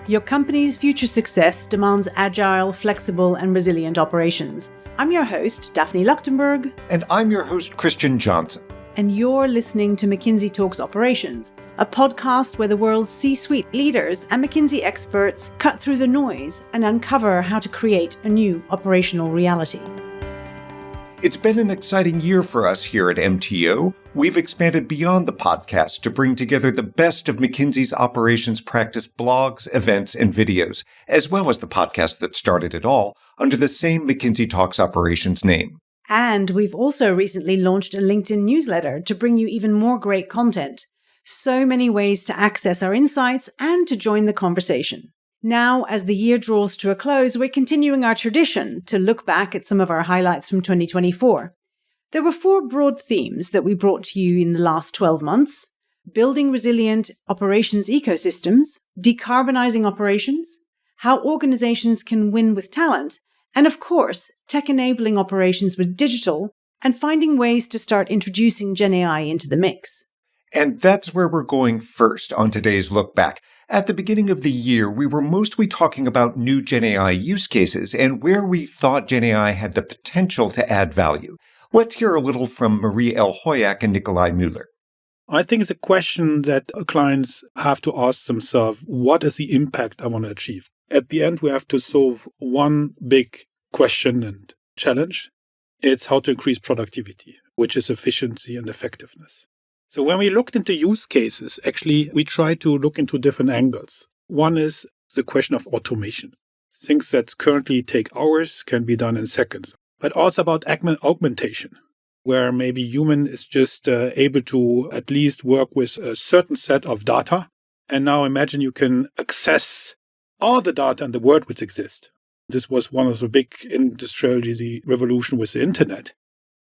Your company's future success demands agile, flexible, and resilient operations. I'm your host, Daphne Luchtenberg. And I'm your host, Christian Johnson. And you're listening to McKinsey Talks Operations, a podcast where the world's C-suite leaders and McKinsey experts cut through the noise and uncover how to create a new operational reality. It's been an exciting year for us here at MTO. We've expanded beyond the podcast to bring together the best of McKinsey's operations practice blogs, events, and videos, as well as the podcast that started it all, under the same McKinsey Talks Operations name. And we've also recently launched a LinkedIn newsletter to bring you even more great content. So many ways to access our insights and to join the conversation. Now, as the year draws to a close, we're continuing our tradition to look back at some of our highlights from 2024. There were 4 broad themes that we brought to you in the last 12 months: building resilient operations ecosystems, decarbonizing operations, how organizations can win with talent, and of course, tech-enabling operations with digital, and finding ways to start introducing Gen AI into the mix. And that's where we're going first on today's Look Back. At the beginning of the year, we were mostly talking about new Gen AI use cases and where we thought Gen AI had the potential to add value. Let's hear a little from Marie L. Hoyak and Nikolai Müller. I think it's a question that clients have to ask themselves, what is the impact I want to achieve? At the end, we have to solve one big question and challenge. It's how to increase productivity, which is efficiency and effectiveness. So when we looked into use cases, actually, we tried to look into different angles. One is the question of automation. Things that currently take hours can be done in seconds. But also about augmentation, where maybe human is just able to at least work with a certain set of data. And now imagine you can access all the data in the world which exist. This was one of the big industrial revolution with the internet.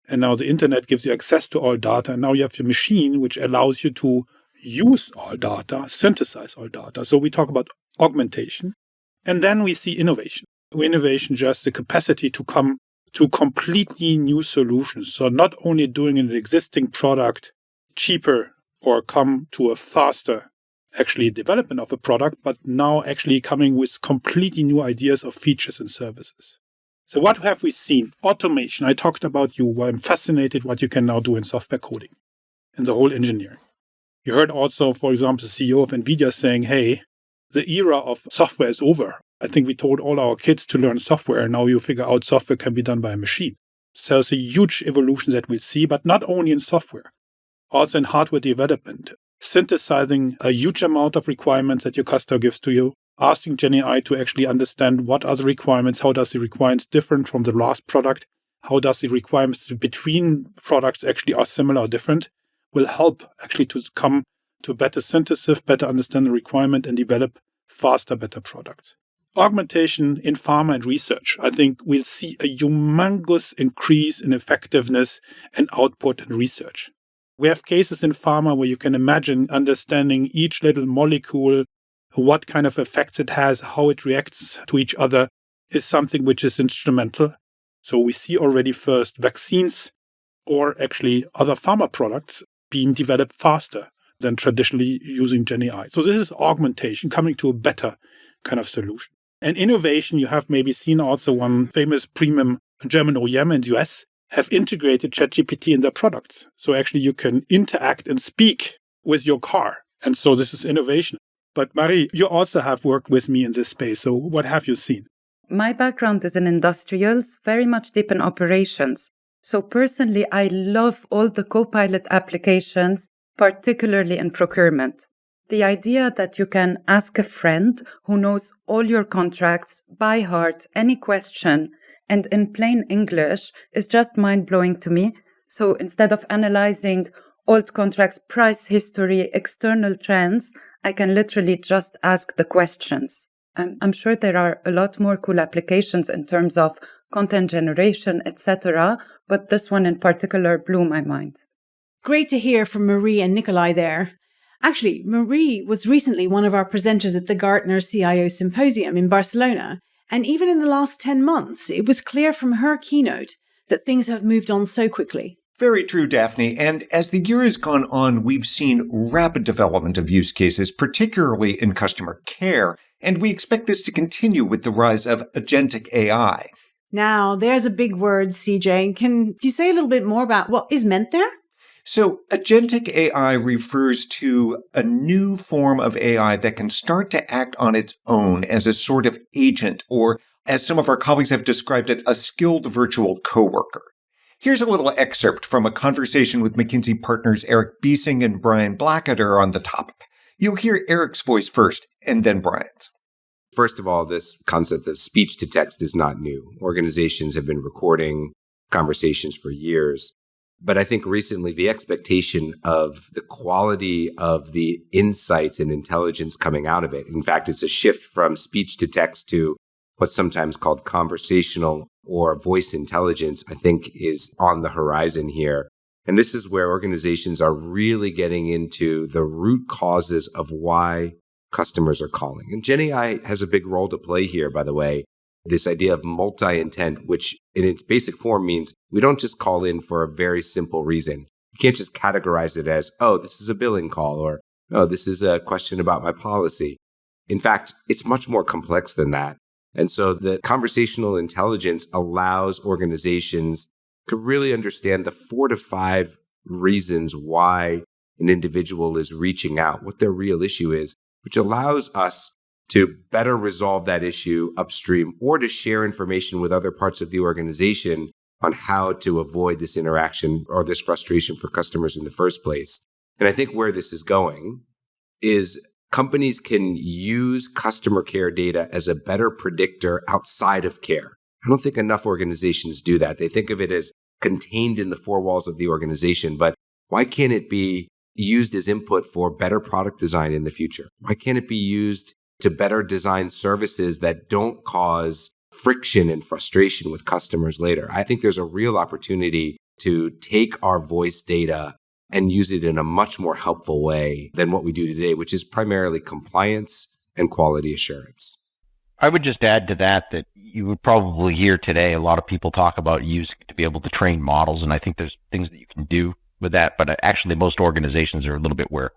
And now the internet gives you access to all data. And now you have a machine which allows you to use all data, synthesize all data. So we talk about augmentation. And then we see innovation. Innovation, just the capacity to come to completely new solutions. So not only doing an existing product cheaper or come to a faster actually development of a product, but now actually coming with completely new ideas of features and services. So what have we seen? Automation. I talked about I'm fascinated what you can now do in software coding and the whole engineering. You heard also, for example, the CEO of NVIDIA saying, hey, the era of software is over. I think we told all our kids to learn software, and now you figure out software can be done by a machine. So it's a huge evolution that we'll see, but not only in software, also in hardware development, synthesizing a huge amount of requirements that your customer gives to you, asking Gen AI to actually understand what are the requirements, how does the requirements different from the last product, how does the requirements between products actually are similar or different, will help actually to come to better synthesis, better understand the requirement, and develop faster, better products. Augmentation in pharma and research. I think we'll see a humongous increase in effectiveness and output in research. We have cases in pharma where you can imagine understanding each little molecule, what kind of effects it has, how it reacts to each other, is something which is instrumental. So we see already first vaccines or actually other pharma products being developed faster than traditionally using Gen AI. So this is augmentation, coming to a better kind of solution. And innovation, you have maybe seen also one famous premium German OEM in the US have integrated ChatGPT in their products. So actually you can interact and speak with your car. And so this is innovation. But Marie, you also have worked with me in this space. So what have you seen? My background is in industrials, very much deep in operations. So personally, I love all the Copilot applications, particularly in procurement. The idea that you can ask a friend who knows all your contracts by heart, any question, and in plain English is just mind-blowing to me. So instead of analyzing old contracts, price history, external trends, I can literally just ask the questions. I'm sure there are a lot more cool applications in terms of content generation, etc., but this one in particular blew my mind. Great to hear from Marie and Nikolai there. Actually, Marie was recently one of our presenters at the Gartner CIO Symposium in Barcelona, and even in the last 10 months, it was clear from her keynote that things have moved on so quickly. Very true, Daphne. And as the year has gone on, we've seen rapid development of use cases, particularly in customer care, And we expect this to continue with the rise of agentic AI. Now, there's a big word, CJ. Can you say a little bit more about what is meant there? So, agentic AI refers to a new form of AI that can start to act on its own as a sort of agent, or as some of our colleagues have described it, a skilled virtual coworker. Here's a little excerpt from a conversation with McKinsey partners Eric Biesing and Brian Blackadder on the topic. You'll hear Eric's voice first, and then Brian's. First of all, this concept of speech to text is not new. Organizations have been recording conversations for years. But I think recently the expectation of the quality of the insights and intelligence coming out of it, in fact, it's a shift from speech to text to what's sometimes called conversational or voice intelligence, I think is on the horizon here. And this is where organizations are really getting into the root causes of why customers are calling. And Gen AI has a big role to play here, by the way. This idea of multi-intent, which in its basic form means we don't just call in for a very simple reason. You can't just categorize it as, oh, this is a billing call, or, oh, this is a question about my policy. In fact, it's much more complex than that. And so the conversational intelligence allows organizations to really understand the 4 to 5 reasons why an individual is reaching out, what their real issue is, which allows us to better resolve that issue upstream or to share information with other parts of the organization on how to avoid this interaction or this frustration for customers in the first place. And I think where this is going is companies can use customer care data as a better predictor outside of care. I don't think enough organizations do that. They think of it as contained in the 4 walls of the organization, but why can't it be used as input for better product design in the future? Why can't it be used to better design services that don't cause friction and frustration with customers later? I think there's a real opportunity to take our voice data and use it in a much more helpful way than what we do today, which is primarily compliance and quality assurance. I would just add to that you would probably hear today a lot of people talk about using it to be able to train models, and I think there's things that you can do with that, but actually most organizations are a little bit where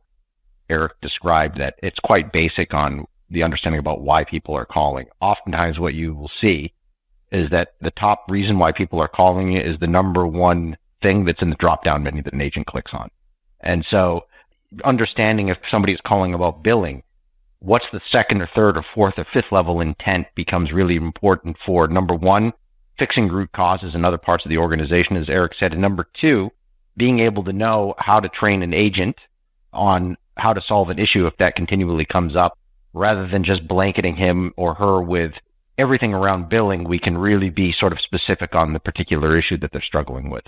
Eric described that it's quite basic on the understanding about why people are calling. Oftentimes what you will see is that the top reason why people are calling you is the number one thing that's in the drop-down menu that an agent clicks on. And so understanding if somebody is calling about billing, what's the second or third or fourth or fifth level intent becomes really important for, number one, fixing root causes in other parts of the organization, as Eric said, and number two, being able to know how to train an agent on how to solve an issue if that continually comes up, rather than just blanketing him or her with everything around billing. We can really be sort of specific on the particular issue that they're struggling with.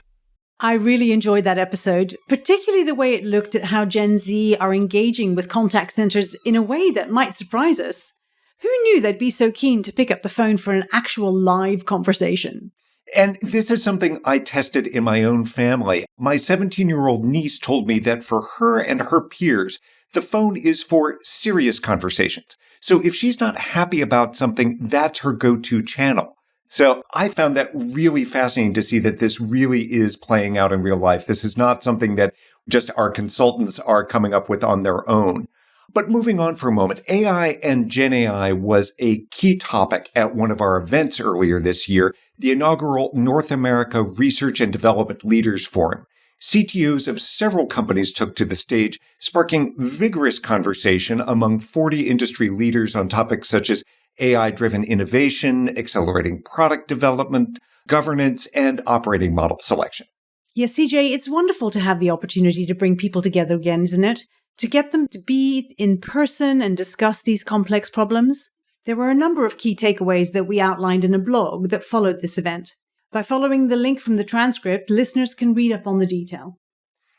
I really enjoyed that episode, particularly the way it looked at how Gen Z are engaging with contact centers in a way that might surprise us. Who knew they'd be so keen to pick up the phone for an actual live conversation? And this is something I tested in my own family. My 17-year-old niece told me that for her and her peers, the phone is for serious conversations. So if she's not happy about something, that's her go-to channel. So I found that really fascinating to see that this really is playing out in real life. This is not something that just our consultants are coming up with on their own. But moving on for a moment, AI and Gen AI was a key topic at one of our events earlier this year, the inaugural North America Research and Development Leaders Forum. CTOs of several companies took to the stage, sparking vigorous conversation among 40 industry leaders on topics such as AI-driven innovation, accelerating product development, governance, and operating model selection. Yeah, CJ, it's wonderful to have the opportunity to bring people together again, isn't it? To get them to be in person and discuss these complex problems. There were a number of key takeaways that we outlined in a blog that followed this event. By following the link from the transcript, listeners can read up on the detail.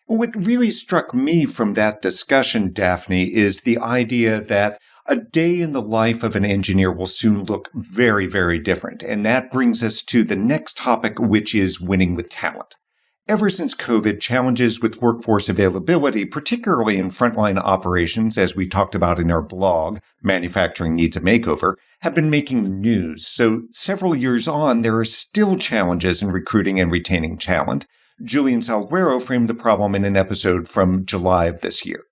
What really struck me from that discussion, Daphne, is the idea that a day in the life of an engineer will soon look very, very different. And that brings us to the next topic, which is winning with talent. Ever since COVID, challenges with workforce availability, particularly in frontline operations, as we talked about in our blog, Manufacturing Needs a Makeover, have been making the news. So several years on, there are still challenges in recruiting and retaining talent. Julian Salguero framed the problem in an episode from July of this year.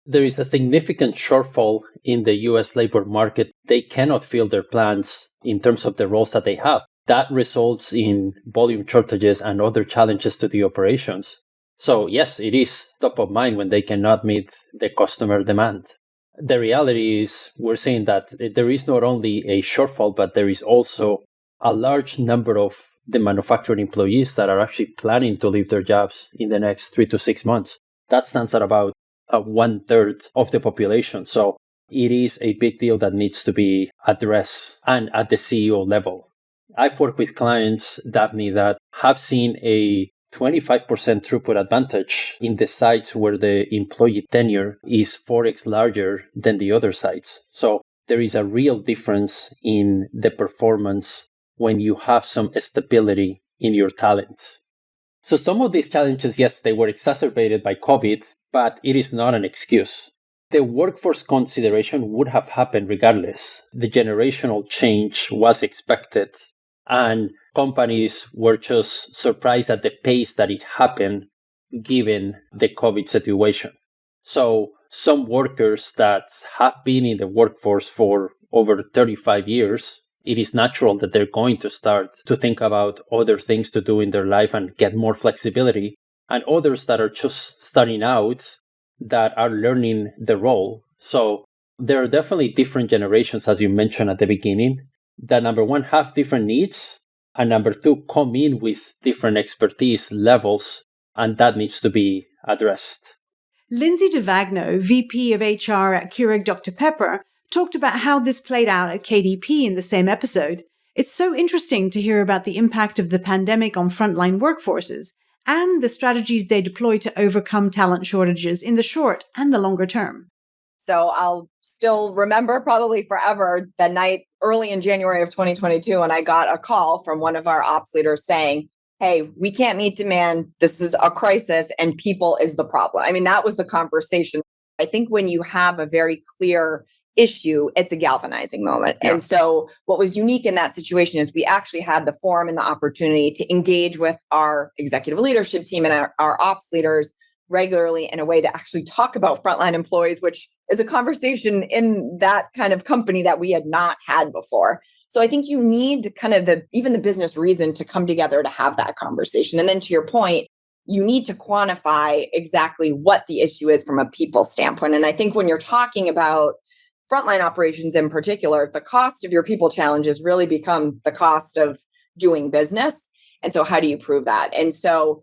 there is a significant shortfall in the US labor market. They cannot fill their plans in terms of the roles that they have. That results in volume shortages and other challenges to the operations. So yes, it is top of mind when they cannot meet the customer demand. The reality is we're seeing that there is not only a shortfall, but there is also a large number of the manufacturing employees that are actually planning to leave their jobs in the next 3 to 6 months. That stands at about 1/3 of the population. So it is a big deal that needs to be addressed, and at the CEO level. I've worked with clients, Daphne, that have seen a 25% throughput advantage in the sites where the employee tenure is 4x larger than the other sites. So there is a real difference in the performance when you have some stability in your talent. So some of these challenges, yes, they were exacerbated by COVID, but it is not an excuse. The workforce consideration would have happened regardless. The generational change was expected, and companies were just surprised at the pace that it happened given the COVID situation. So some workers that have been in the workforce for over 35 years, it is natural that they're going to start to think about other things to do in their life and get more flexibility. And others that are just starting out that are learning the role. So there are definitely different generations, as you mentioned at the beginning, that number one, have different needs, and number two, come in with different expertise levels, and that needs to be addressed. Lindsay DeVagno, VP of HR at Keurig Dr. Pepper, talked about how this played out at KDP in the same episode. It's so interesting to hear about the impact of the pandemic on frontline workforces and the strategies they deploy to overcome talent shortages in the short and the longer term. So I'll still remember probably forever the night early in January of 2022 when I got a call from one of our ops leaders saying, hey, we can't meet demand. This is a crisis and people is the problem. I mean, that was the conversation. I think when you have a very clear issue, it's a galvanizing moment. Yeah. And so what was unique in that situation is we actually had the forum and the opportunity to engage with our executive leadership team and our ops leaders regularly in a way to actually talk about frontline employees, which is a conversation in that kind of company that we had not had before. So I think you need kind of even the business reason to come together to have that conversation. And then to your point, you need to quantify exactly what the issue is from a people standpoint. And I think when you're talking about frontline operations in particular, the cost of your people challenges really become the cost of doing business. And so how do you prove that? And so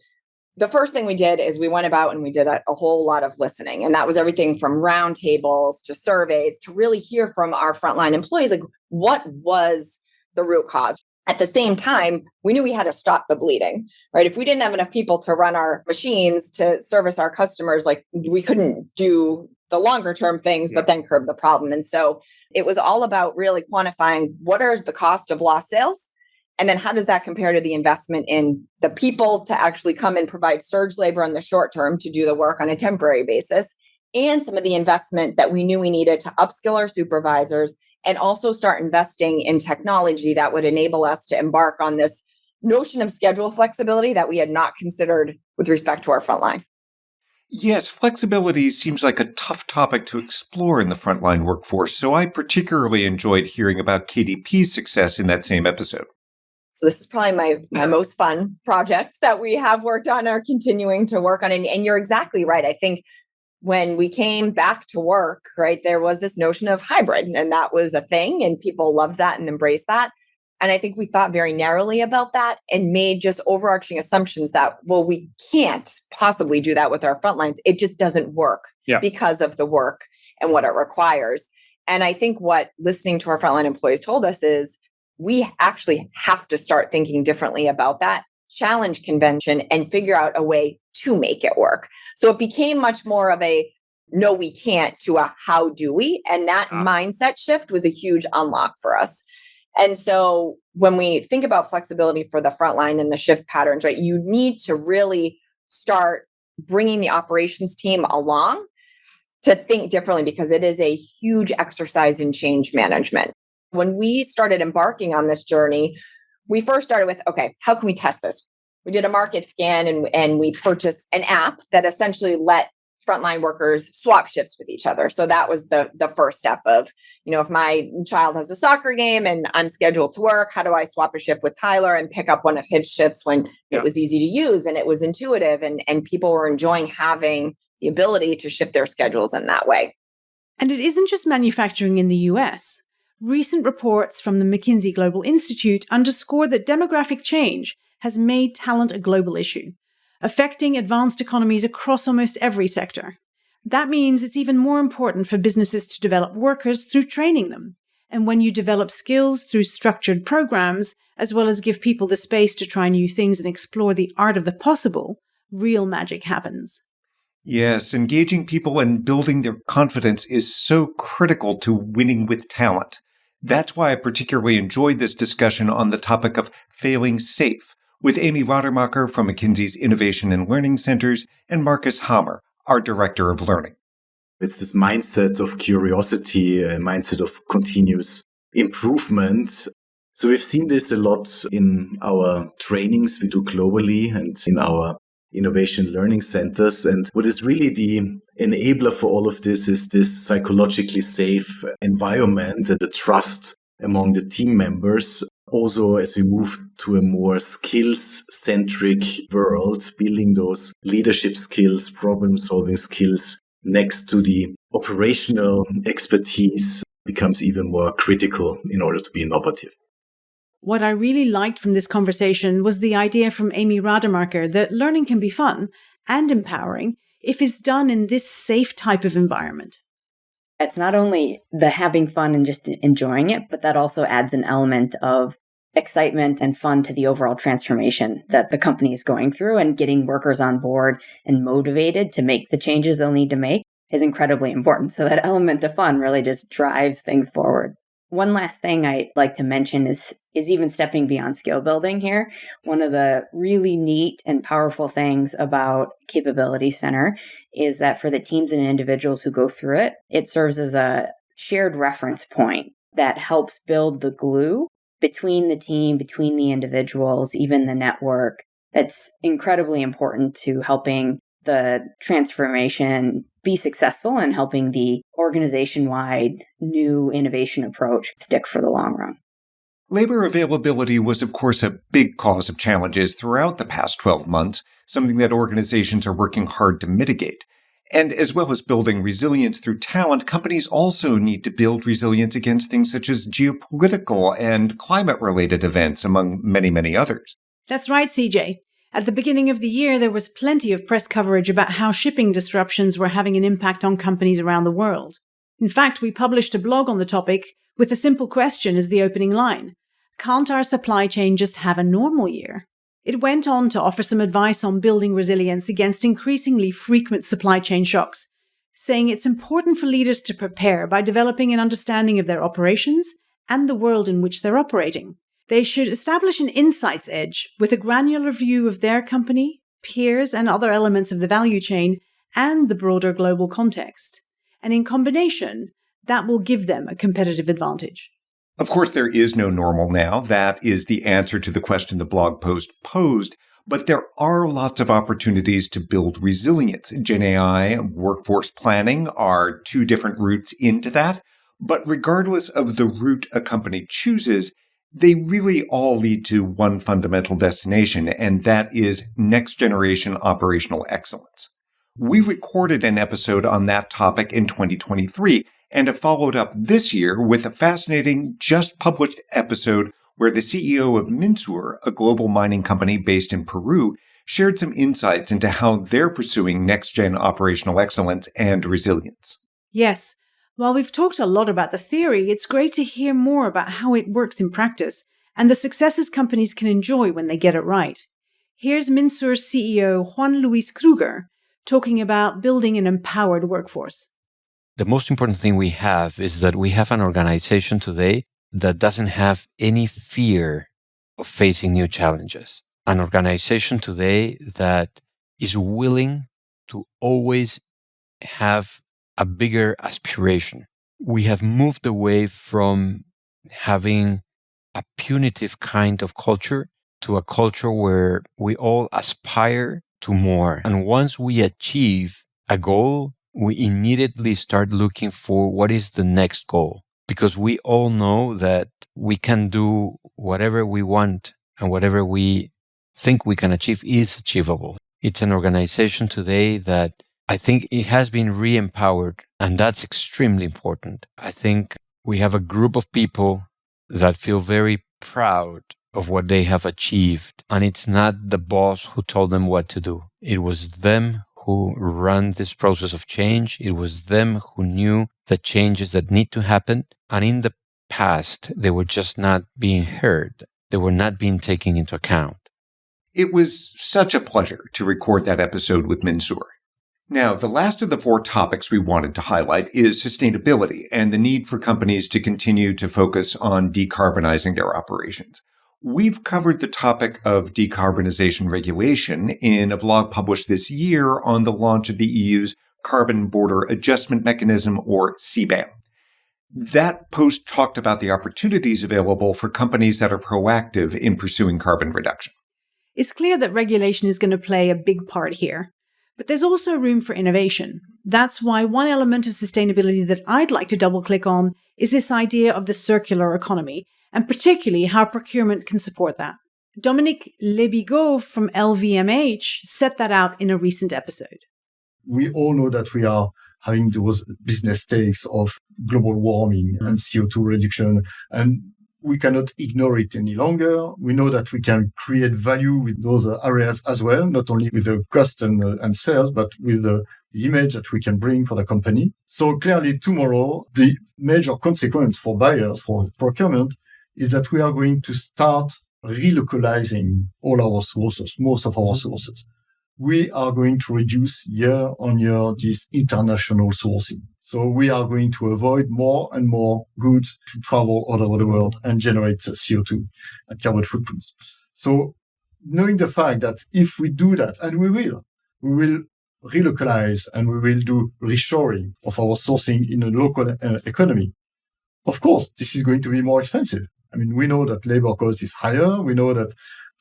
the first thing we did is we went about and we did a whole lot of listening. And that was everything from roundtables to surveys to really hear from our frontline employees, like what was the root cause? At the same time, we knew we had to stop the bleeding, right? If we didn't have enough people to run our machines to service our customers, like we couldn't do the longer term things, but then curb the problem. And so it was all about really quantifying what are the cost of lost sales? And then how does that compare to the investment in the people to actually come and provide surge labor in the short term to do the work on a temporary basis, and some of the investment that we knew we needed to upskill our supervisors and also start investing in technology that would enable us to embark on this notion of schedule flexibility that we had not considered with respect to our frontline. Yes, flexibility seems like a tough topic to explore in the frontline workforce, so I particularly enjoyed hearing about KDP's success in that same episode. So this is probably my most fun project that we have worked on or continuing to work on. And you're exactly right. I think when we came back to work, right, there was this notion of hybrid, and that was a thing, and people loved that and embraced that. And I think we thought very narrowly about that and made just overarching assumptions that, well, we can't possibly do that with our frontlines. It just doesn't work because of the work and what it requires. And I think what listening to our frontline employees told us is we actually have to start thinking differently about that, challenge convention, and figure out a way to make it work. So it became much more of a no, we can't to a how do we? And that mindset shift was a huge unlock for us. And so when we think about flexibility for the frontline and the shift patterns, right, you need to really start bringing the operations team along to think differently, because it is a huge exercise in change management. When we started embarking on this journey, we first started with, okay, how can we test this? We did a market scan and we purchased an app that essentially let frontline workers swap shifts with each other. So that was the first step of, if my child has a soccer game and I'm scheduled to work, how do I swap a shift with Tyler and pick up one of his shifts when it was easy to use and it was intuitive and people were enjoying having the ability to shift their schedules in that way. And it isn't just manufacturing in the US. Recent reports from the McKinsey Global Institute underscore that demographic change has made talent a global issue, affecting advanced economies across almost every sector. That means it's even more important for businesses to develop workers through training them. And when you develop skills through structured programs, as well as give people the space to try new things and explore the art of the possible, real magic happens. Yes, engaging people and building their confidence is so critical to winning with talent. That's why I particularly enjoyed this discussion on the topic of failing safe with Amy Rademacher from McKinsey's Innovation and Learning Centers and Marcus Hammer, our Director of Learning. It's this mindset of curiosity, a mindset of continuous improvement. So we've seen this a lot in our trainings we do globally and in our innovation learning centers. And what is really the enabler for all of this is this psychologically safe environment and the trust among the team members. Also, as we move to a more skills-centric world, building those leadership skills, problem-solving skills next to the operational expertise becomes even more critical in order to be innovative. What I really liked from this conversation was the idea from Amy Rademacher that learning can be fun and empowering if it's done in this safe type of environment. It's not only the having fun and just enjoying it, but that also adds an element of excitement and fun to the overall transformation that the company is going through, and getting workers on board and motivated to make the changes they'll need to make is incredibly important. So that element of fun really just drives things forward. One last thing I'd like to mention is even stepping beyond skill building here. One of the really neat and powerful things about Capability Center is that for the teams and individuals who go through it, it serves as a shared reference point that helps build the glue between the team, between the individuals, even the network. That's incredibly important to helping the transformation be successful and helping the organization-wide new innovation approach stick for the long run. Labor availability was, of course, a big cause of challenges throughout the past 12 months, something that organizations are working hard to mitigate. And as well as building resilience through talent, companies also need to build resilience against things such as geopolitical and climate-related events, among many, many others. That's right, CJ. At the beginning of the year, there was plenty of press coverage about how shipping disruptions were having an impact on companies around the world. In fact, we published a blog on the topic with a simple question as the opening line: can't our supply chain just have a normal year? It went on to offer some advice on building resilience against increasingly frequent supply chain shocks, saying it's important for leaders to prepare by developing an understanding of their operations and the world in which they're operating. They should establish an insights edge with a granular view of their company, peers, and other elements of the value chain and the broader global context. And in combination, that will give them a competitive advantage. Of course, there is no normal now. That is the answer to the question the blog post posed. But there are lots of opportunities to build resilience. Gen AI and workforce planning are two different routes into that. But regardless of the route a company chooses, they really all lead to one fundamental destination, and that is next-generation operational excellence. We recorded an episode on that topic in 2023 and have followed up this year with a fascinating, just-published episode where the CEO of Minsur, a global mining company based in Peru, shared some insights into how they're pursuing next-gen operational excellence and resilience. Yes. While we've talked a lot about the theory, it's great to hear more about how it works in practice and the successes companies can enjoy when they get it right. Here's Minsur's CEO Juan Luis Kruger talking about building an empowered workforce. The most important thing we have is that we have an organization today that doesn't have any fear of facing new challenges. An organization today that is willing to always have a bigger aspiration. We have moved away from having a punitive kind of culture to a culture where we all aspire to more. And once we achieve a goal, we immediately start looking for what is the next goal. Because we all know that we can do whatever we want and whatever we think we can achieve is achievable. It's an organization today that I think it has been re-empowered, and that's extremely important. I think we have a group of people that feel very proud of what they have achieved, and it's not the boss who told them what to do. It was them who ran this process of change. It was them who knew the changes that need to happen. And in the past, they were just not being heard. They were not being taken into account. It was such a pleasure to record that episode with Mansoor. Now, the last of the 4 topics we wanted to highlight is sustainability and the need for companies to continue to focus on decarbonizing their operations. We've covered the topic of decarbonization regulation in a blog published this year on the launch of the EU's Carbon Border Adjustment Mechanism, or CBAM. That post talked about the opportunities available for companies that are proactive in pursuing carbon reduction. It's clear that regulation is going to play a big part here. But there's also room for innovation. That's why one element of sustainability that I'd like to double-click on is this idea of the circular economy, and particularly how procurement can support that. Dominique Lebigot from LVMH set that out in a recent episode. We all know that we are having those business stakes of global warming and CO2 reduction, and we cannot ignore it any longer. We know that we can create value with those areas as well, not only with the cost and sales, but with the image that we can bring for the company. So clearly tomorrow, the major consequence for buyers, for procurement, is that we are going to start relocalizing all our sources, most of our sources. We are going to reduce year on year this international sourcing. So we are going to avoid more and more goods to travel all over the world and generate CO2 and carbon footprints. So knowing the fact that if we do that, and we will relocalize and we will do reshoring of our sourcing in a local economy. Of course, this is going to be more expensive. I mean, we know that labor cost is higher. We know that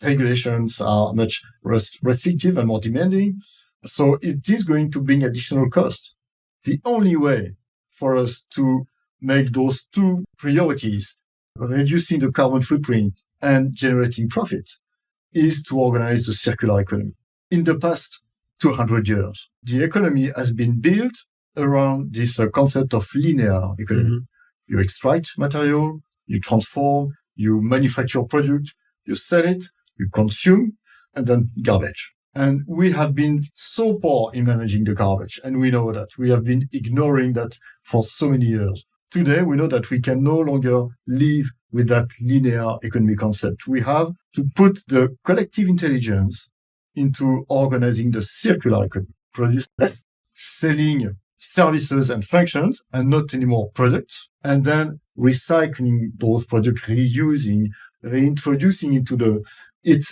regulations are much restrictive and more demanding. So it is going to bring additional cost. The only way for us to make those 2 priorities, reducing the carbon footprint and generating profit, is to organize the circular economy. In the past 200 years, the economy has been built around this concept of linear economy. Mm-hmm. You extract material, you transform, you manufacture product, you sell it, you consume, and then garbage. And we have been so poor in managing the garbage. And we know that we have been ignoring that for so many years. Today, we know that we can no longer live with that linear economy concept. We have to put the collective intelligence into organizing the circular economy, produce less, selling services and functions and not anymore products, and then recycling those products, reusing, reintroducing into it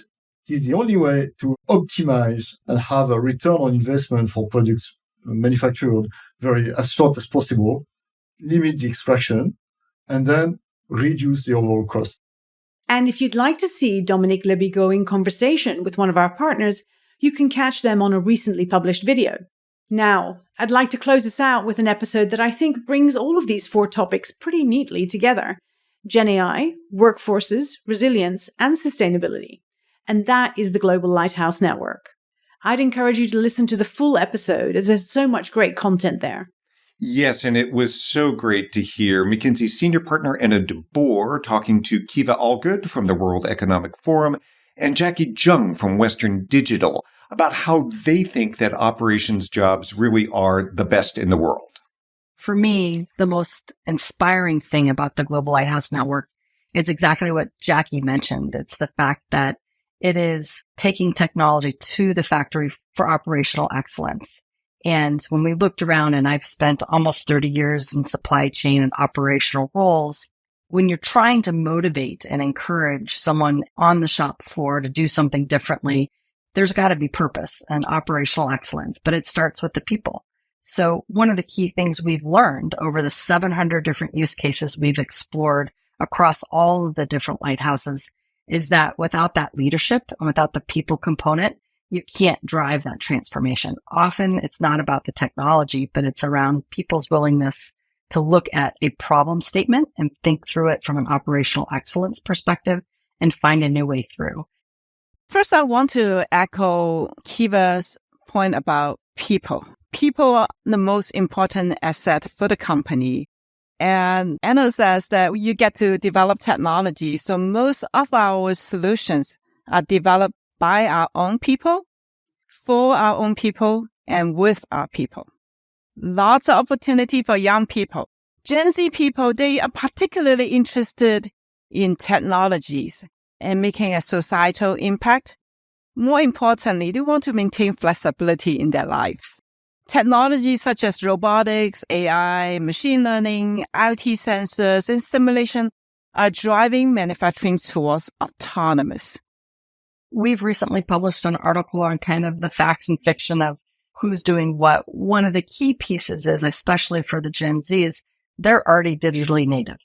is the only way to optimize and have a return on investment for products manufactured as short as possible, limit the extraction, and then reduce the overall cost. And if you'd like to see Dominique Lebigot in conversation with one of our partners, you can catch them on a recently published video. Now, I'd like to close us out with an episode that I think brings all of these 4 topics pretty neatly together: Gen AI, workforces, resilience, and sustainability. And that is the Global Lighthouse Network. I'd encourage you to listen to the full episode, as there's so much great content there. Yes, and it was so great to hear McKinsey's senior partner Anna de Boer talking to Kiva Allgood from the World Economic Forum and Jackie Jung from Western Digital about how they think that operations jobs really are the best in the world. For me, the most inspiring thing about the Global Lighthouse Network is exactly what Jackie mentioned. It's the fact that it is taking technology to the factory for operational excellence. And when we looked around, and I've spent almost 30 years in supply chain and operational roles, when you're trying to motivate and encourage someone on the shop floor to do something differently, there's got to be purpose and operational excellence, but it starts with the people. So one of the key things we've learned over the 700 different use cases we've explored across all of the different lighthouses is that without that leadership and without the people component, you can't drive that transformation. Often it's not about the technology, but it's around people's willingness to look at a problem statement and think through it from an operational excellence perspective and find a new way through. First, I want to echo Kiva's point about people. People are the most important asset for the company. And Anna says that you get to develop technology. So most of our solutions are developed by our own people, for our own people, and with our people. Lots of opportunity for young people. Gen Z people, they are particularly interested in technologies and making a societal impact. More importantly, they want to maintain flexibility in their lives. Technologies such as robotics, AI, machine learning, IoT sensors, and simulation are driving manufacturing towards autonomous. We've recently published an article on kind of the facts and fiction of who's doing what. One of the key pieces is, especially for the Gen Zs, they're already digitally native.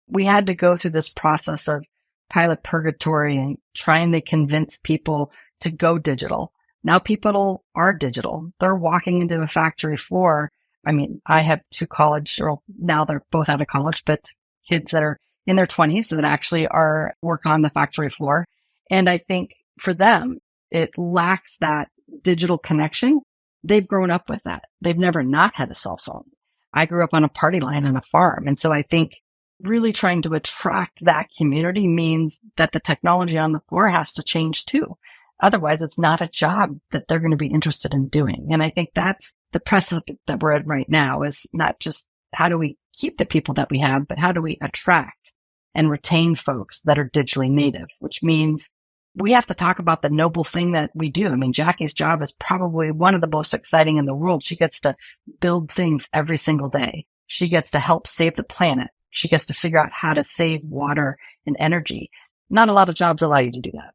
We had to go through this process of pilot purgatory and trying to convince people to go digital. Now people are digital. They're walking into a factory floor. I mean, I have two college, or now they're both out of college, but kids that are in their 20s that actually are work on the factory floor. And I think for them, it lacks that digital connection. They've grown up with that. They've never not had a cell phone. I grew up on a party line on a farm. And so I think really trying to attract that community means that the technology on the floor has to change too. Otherwise, it's not a job that they're going to be interested in doing. And I think that's the precipice that we're at right now, is not just how do we keep the people that we have, but how do we attract and retain folks that are digitally native, which means we have to talk about the noble thing that we do. I mean, Jackie's job is probably one of the most exciting in the world. She gets to build things every single day. She gets to help save the planet. She gets to figure out how to save water and energy. Not a lot of jobs allow you to do that.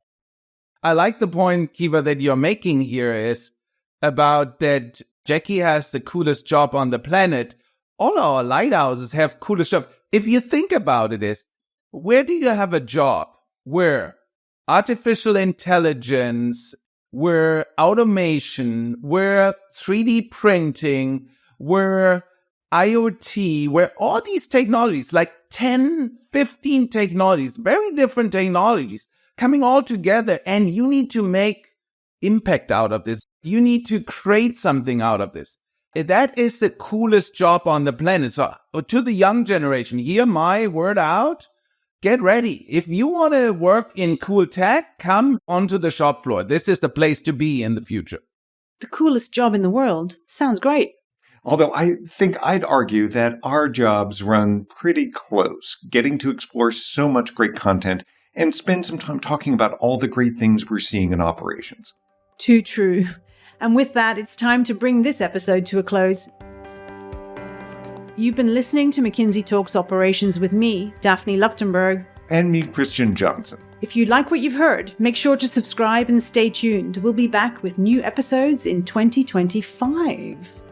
I like the point, Kiva, that you're making here is about that Jackie has the coolest job on the planet. All our lighthouses have coolest job. If you think about it, is where do you have a job where artificial intelligence, where automation, where 3D printing, where IoT, where all these technologies, like 10, 15 technologies, very different technologies, coming all together, and you need to make impact out of this. You need to create something out of this. That is the coolest job on the planet. So to the young generation, hear my word out. Get ready. If you want to work in cool tech, come onto the shop floor. This is the place to be in the future. The coolest job in the world sounds great. Although I think I'd argue that our jobs run pretty close, getting to explore so much great content and spend some time talking about all the great things we're seeing in operations. Too true. And with that, it's time to bring this episode to a close. You've been listening to McKinsey Talks Operations with me, Daphne Luchtenberg. And me, Christian Johnson. If you like what you've heard, make sure to subscribe and stay tuned. We'll be back with new episodes in 2025.